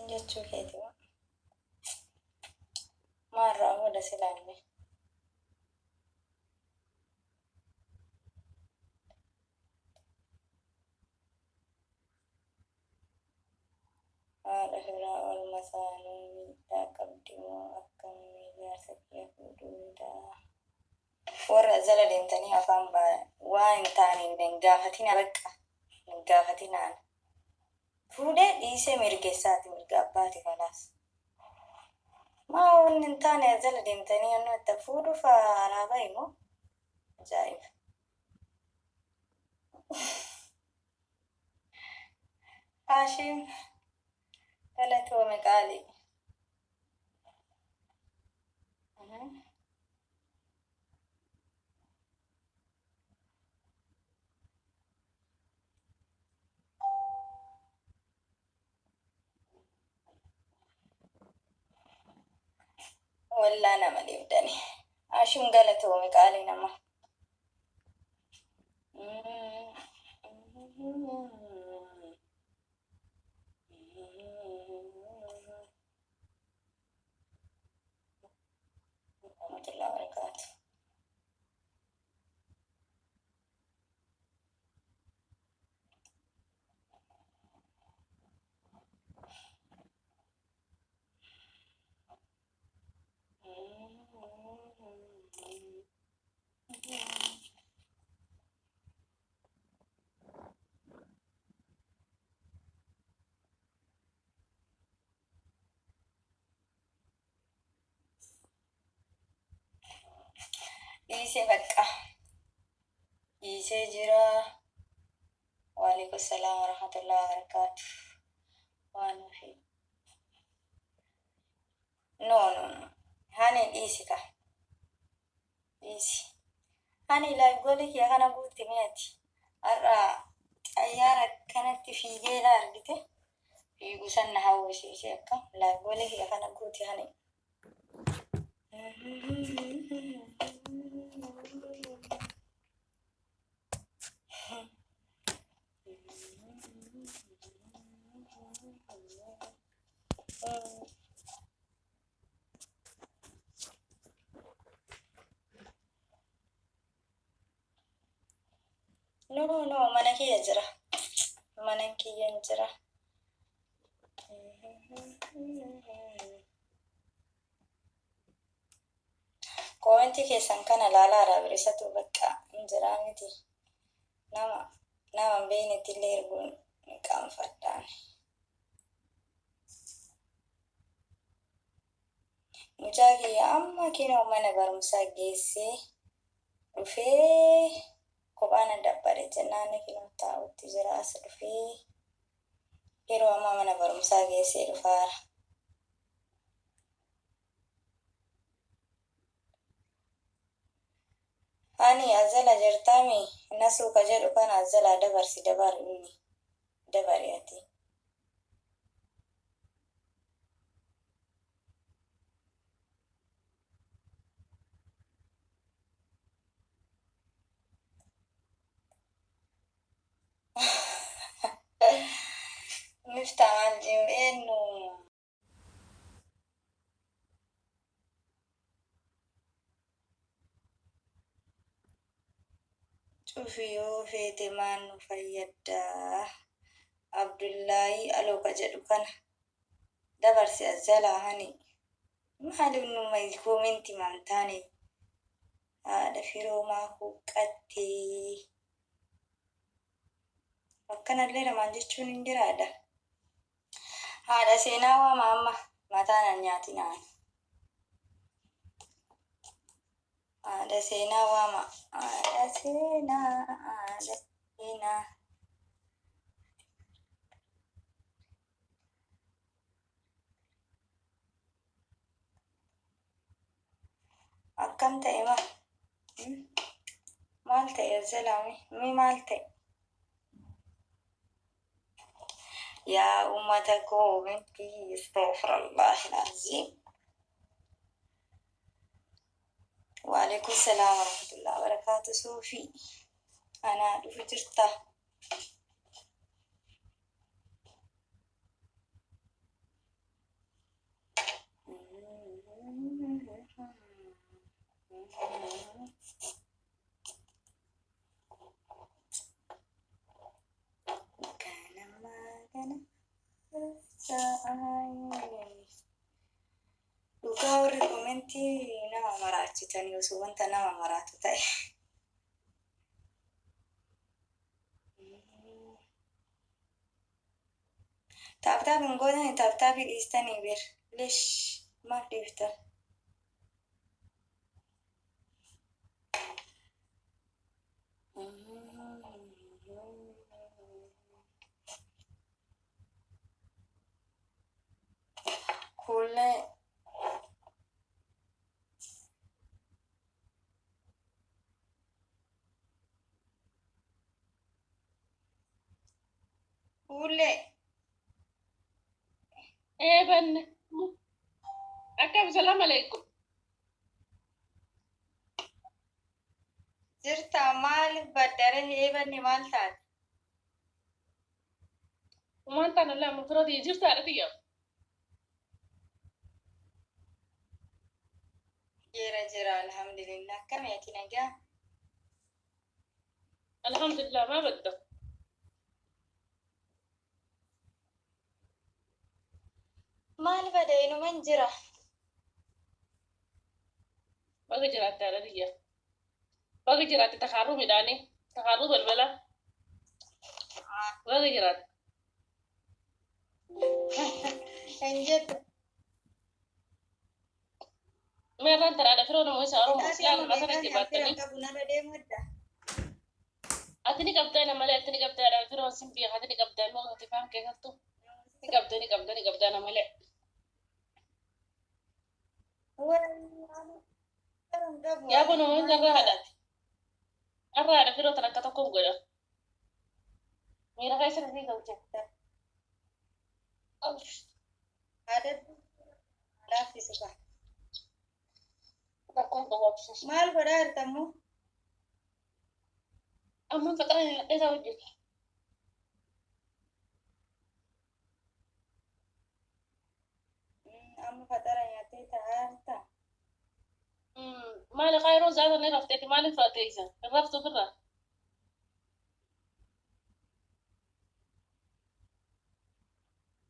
jechuu keeti maarraa booda silaanne haadha firaa olma isaanii miidhaa qabdi moo akkamii jaarsa kiyya fuudhuu miidhaa warra jala deemtanii afaan waan hin taane hin gaafatina bakka hin gaafatinaan fuudhee dhiisee mirgeessaati mirga abbaati kalaas maa wanni hin taane jala deemtanii yennoo itti fuudhuuf alaabaa immoo ajaa'iba Hashim galatoome qaalii wallaa nama dhibdani Hashim galatoome qaalii nama warahmatullahi wabarakatuh dhiisee bakka dhiisee jira waalaikum salaam warahmatullahi wabarakatuh waan fi no hani dhiisi ka dhiisi hani laggoli ya kana guutti meeti har'a xayyaara kanatti fiigee la argite fiigu sanna hawwisiise akka laggoli ya kana guutti hani no mana kiyya jira mana kiyyan jira koomenti keessan kana laalaadha birisatu bakka hin jiraa miti nama beeynetti illee erguun qaanfadhaan mucaa kiyya amma kinoo mana barumsaa geessee dhufee kophaana dabbare jennaanne kinoo taa'utti jira as dhufee yeroo amma mana barumsaa geessee dhufaara ani azala jirtami nasu ka jedhu kana azala dabarsi dabar inni dabari ati مفتاح الجيم شوفيو في تمان فيدا عبد الله ألو كجدو كان دبرسي الزلا هني ما حلو إنه ما يكون انتي مامتاني هذا فيرو ما هو كتي وكان الليلة ما جتشون انجرادا هذا سينا وماما ماتانا نياتنا هذا سينا وما هذا سينا أكم تأيما مالتي يا زلمي مي مالتي يا أمتكم بنتي استغفر الله العظيم وعليكم السلام ورحمة الله وبركاته صوفي أنا دفترته dhugaa warri komentii nama maraachitanii osoo wanta nama maraatu ta'e. Taaptaap hin gootanii taaptaapi dhiistanii bir lesh maaf dhiiftan? Kuulee kuulee بن أكم سلام عليكم jirta maaliif baddare heebanni maal taate? وما أنت أنا لا مفروض يجرت على ديا jira alhamdulillah kameeti nagaa الحمد لله ما بدك maal badaynu man jira بقى جرات على ديا بقى جرات تخرب ميداني تخرب البلا بقى جرات hin jettu ما رانت على فرون موسى أروم taati مسلم amma مثلا meeqaan firan تبعتني qabu narra deemudda أتني قبضان مالي أتني قبضان على فرون سنبي أتني قبضان ما تفهم كيف تو قبضان مالي يا بنو وين جرى هذا أرى على فرون ترى كتكون قلا ميرا غير سنتي كوجه laaffisuka تكون قوابس maal godhaa jirtammoo أما فترة إذا وجدت amma fatara nyaattee taa'aarta مالي غيرون زاد أنا رفتي مالي فاتيزا رفتو برا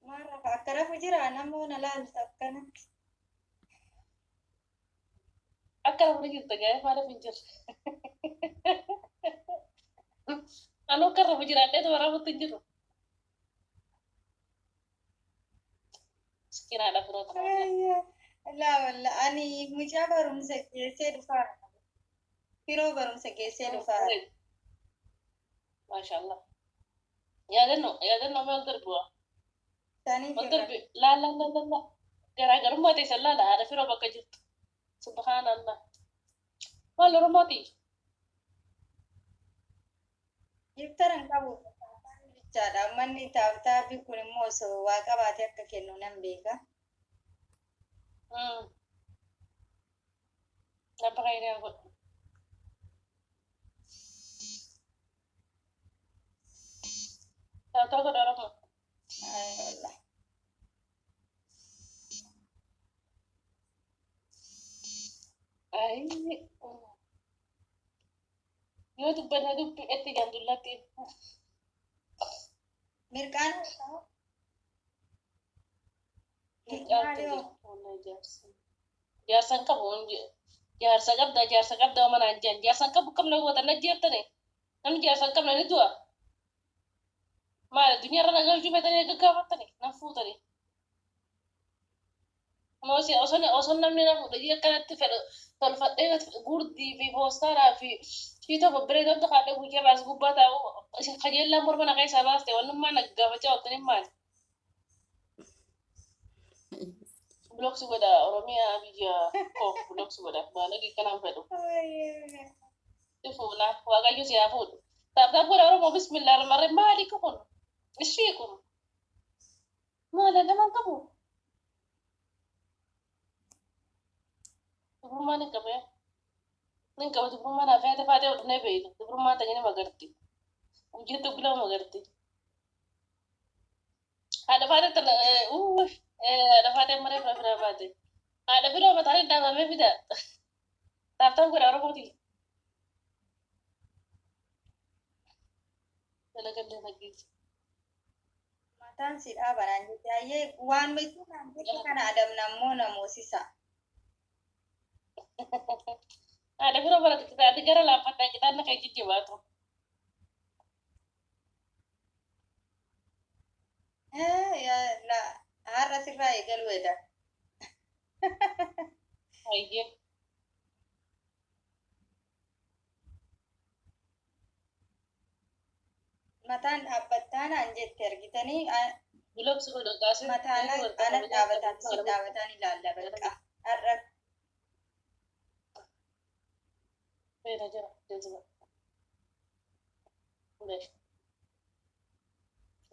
maal rafa akka rafu jira namoo na laaltu akkana أكره رجل تجاه ما في جر أنا أكره بجرات ده ورا بتجر سكين على فروت laa walla ani mucaa barumsa geessee dhufaa firoo barumsa geessee dhufaa ما شاء الله يا دنو ما ضربوا sanii ما ضرب لا قرا ما تيسلا لا هذا فرو بقى جرت سبحان الله والله رماتي Iftaran qabu jechaadha. Manni taaptaabii kun immoo osoo waa qabaate akka kennu nan beeka. لا بغير يقول لا تاخذ رقم Ay, wallah. أي يوتيوب أنا دوب أتيجان دلتي Mirqaan jaarsan qabu jaarsa qabda mana jan jaarsan qabu qabna wata jeertane namni jaarsan qabna ni du'a maal addunyaa irra nagalchuu beekanii gaggaafatani nan fuutani osoo namni na fuudhanii akkanatti fedha tolfadhee gurdii fi poostaadhaa fi shiitoo babbareedoo haadha guyyaa baas gubbaa taa'u qajeellaan morma na keessaa baaste wannummaa na gaafachaa ooltanii maali Blok goda Oromia biyya koo blok goda baanagi kanaan fedhu ifuuna waaqayyo si haa fuudhu taaptaa goda Oromoo bismillah marre maali kun ishii kun maali naman qabu dubrummaan hin qabe nin qaba dubrummaan hafeete faatee odhunee beeyta dubrummaan tagini magarti hojjetu bila magarti haadha faate tana haadha faate maree fira faate haadha firoo mataanii dhaabamee fida taaptaan goda Oromooti dalagallee naggeessi Mataan si dhaabanaan jettee ayyee waan mitu naan jette kana adamnammoo namoosisa. Ada biro bara kita gara laafadhaa kita na kayak jijjibaatu. Har'a sirraa eegaluudha. Ayyee. Mataan dhaabbattaanaan jette argitanii Belum sudah kasih. mataan ana dhaabataan si dhaabataan ilaalla bakka har'a Beda aja, dia coba. Udah.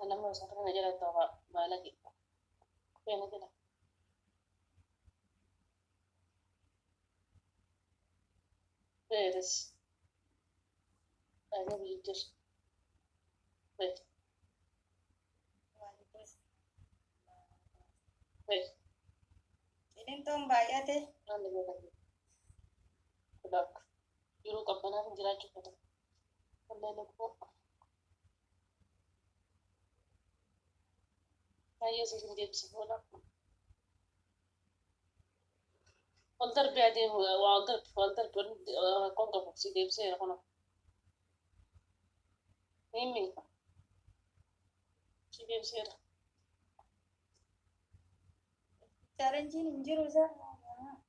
Anak mau sekarang aja lah tahu apa lagi. Beda aja lah. Beres. Ayo bijus. Wait. Wait. Ini tuh baay'ate Nanti gue lagi. Udah. Juru kapan aku jelajah kata. Pandai lupa. Saya sih sendiri sekolah. Walter biade Walter pun kau kamu sih dia bisa ya kono. Ini. Sih dia bisa. challenge-in hin jiru sana.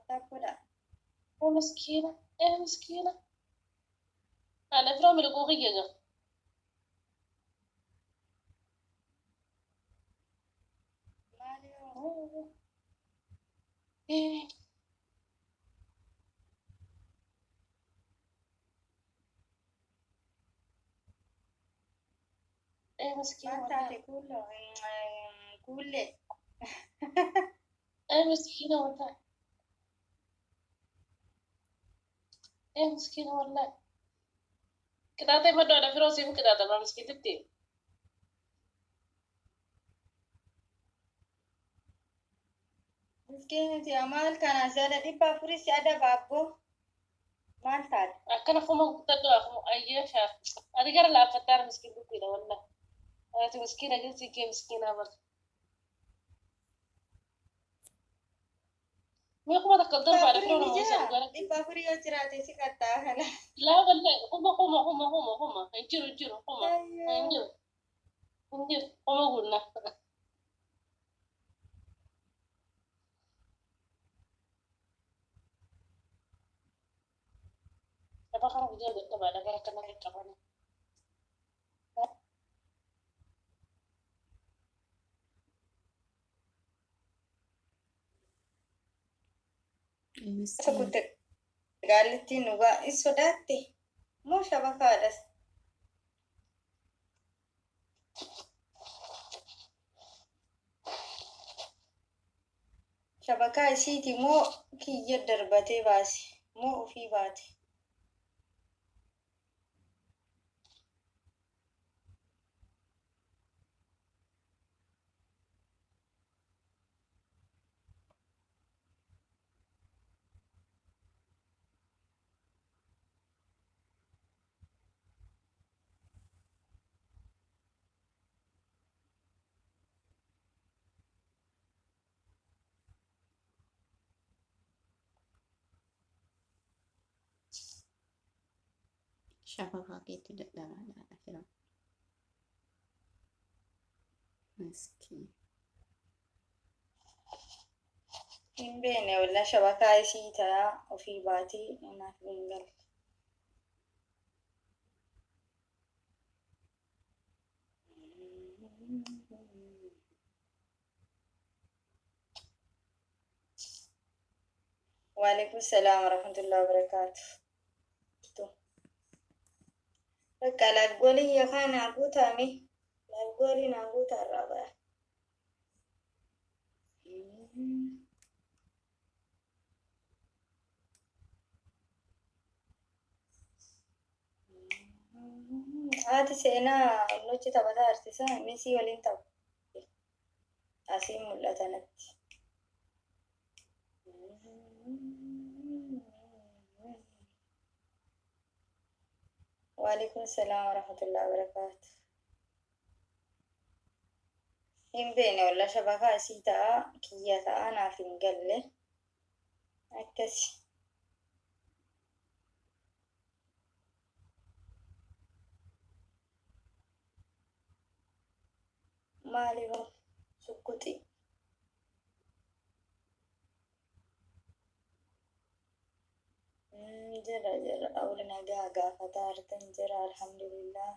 Takkuudha. Oh مسكينة. إيه مسكينة. أنا فرامي القوقية جا. Maali إيه. إيه مسكينة maal والله. taate kuullee. إيه مسكينة والله. إيه مسكينة والله. كده أتى ما دوّر فيروسي ممكن أتى ما مسكين تبتي. Miskiiniti maal kana sada dhibba afurii si adaba abboo. Maal taate? أكنا فما تدو أخو أيه شاف. أنا قال لا فتار مسكين تبتي لا والله. أنا مسكينة جنسي كي مسكينة بس. ما يقوم هذا كل ضرب على Afurii فيرونا ni ما يصير jira. قالك. Dhibba afurii yoo jiraate si kattaa kana. لا والله هم انجروا هم انجر هم قلنا apa kan video itu ada gara kena kapan Isa kutte gaalittiin dhugaa is sodaatte. Moo shabakaadhas? Shabakaa isiiti moo kiyya darbatee baase? Moo ofii baate? Syafaqah itu dah akhirnya miskin. Hin beekne walla shabakaa isii ta'a ofii baatee naaf hin galle. Waalaikum salaam warahmatullahi wabarakatuh. Bakka laggoolii yookaan naa guutame laggoolii naa guutarraa ba'a. Haati seenaa nuchi taphataa arsiisa inni sii waliin tapha. Asii mul'ata natti. Waalaikum salaam warahmatullahi wabarakatuh. hin beekne walla shabakaa isii ta'a kiyya ta'a naaf hin galle akkasi. Maaliif sukkuti? Jira awli nagaa gaafataa artan jira alhamdulillah.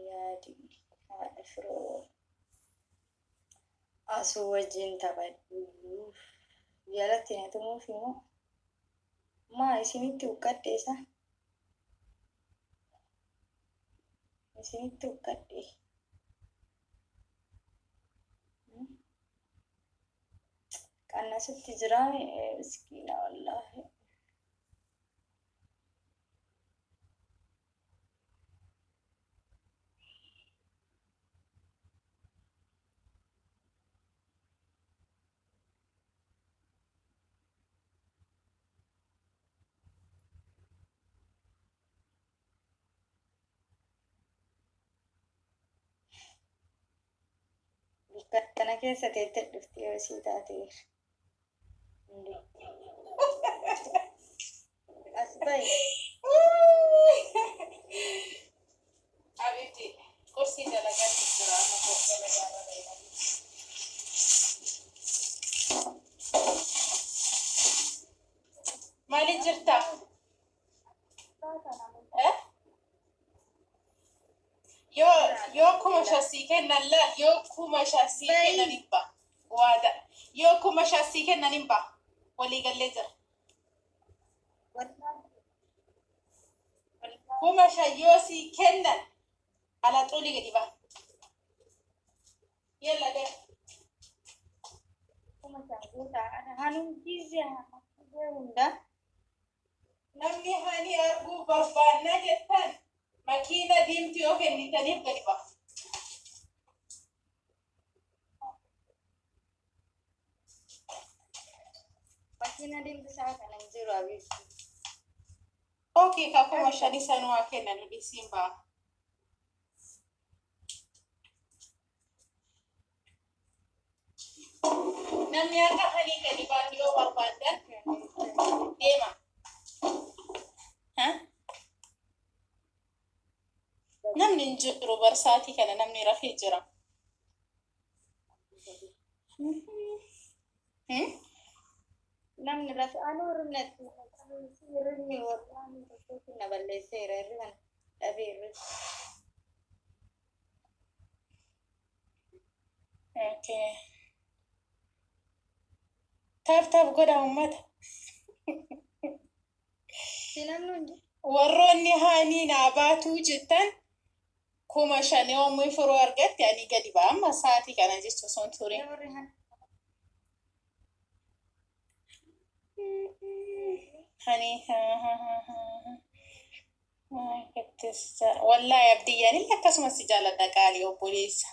Yaadi haadha firoo asuu wajjin taphadhu jalatti na tumuuf immoo maa isinitti huqqadheessa? Isinitti huqqadhe qannasitti jira miskiina wallaahi. Kana keessa teettee dhufti yoo isii taateef. As ba'i. Abiti, kursi dalagaa jira amma kookoo dalagaa dha. Maali jirta? Yoo kuma shasii kennan laal yoo kuma shasii kennan hin ba'a. Waada yoo kuma shasii kennan hin ba'a. Walii gallee jira. Kuma yoo sii kennan ala xuuli gadi ba'a. Yalla dee. Kuma shanguutaa ana hanum jiizee hunda. Namni hani arguu barbaanna jettan makiina diimtuu yoo kennitaniif gadi ba'a. Makiina diimtuu isaa kana hin jiru abiitti. Okay, kakuma shani sanuu kennan dhisiin ba'a. Namni akka hani gadi baatu yoo barbaadan deema. Namni hin jiru barsaatii kana namni rafee jira. Namni rafee anuu rimnatti rimni warraan tokkotti na balleesseera irri kan dhabee irri. Okay. Taaf godha uummata. Si namni hundi. Warroonni haanii naa baatuu jettan kuma shanii oomuu firoo argatti ani gadi ba'a amma sa'aatii kana jechuun osoo hin turin. Hani wallahi abdiyyaan illee akkasumas jaaladha qaalii obboleessa.